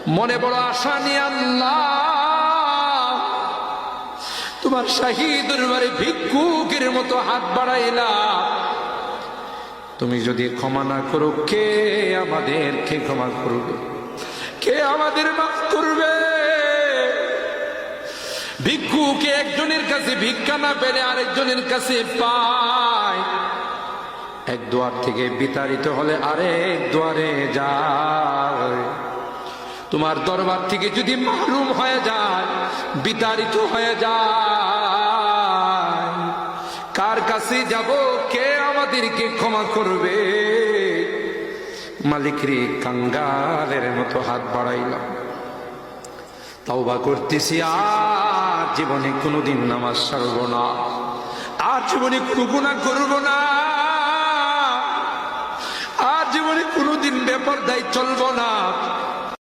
মনে বড় আশা নিয়ে আল্লাহ তোমার শাহী দরবারে ভিক্ষুকের মতো হাত বাড়াইলাম। তুমি যদি ক্ষমা না করো, কে আমাদেরকে ক্ষমা করবে? কে আমাদের মাফ করবে? ভিক্ষুকে একজনের কাছে ভিক্ষা না পেলে আরেকজনের কাছে পায়। এক দুয়ার থেকে বিতাড়িত হলে আরেক দুয়ারে যায়। তোমার দরবার থেকে যদি মাহরুম হয়ে যায়, বিতাড়িত হয়ে যায়, কার কাছে যাব? কে আমাদেরকে ক্ষমা করবে? মালিক রে, কাঙ্গালের মতো হাত বাড়াইলাম। তওবা করতেছি, আর জীবনে কোনোদিন নামাজ ছাড়ব না, আর জীবনে কোনো গুনাহ করব না, আর জীবনে কোনোদিন বেপরদায় চলব না।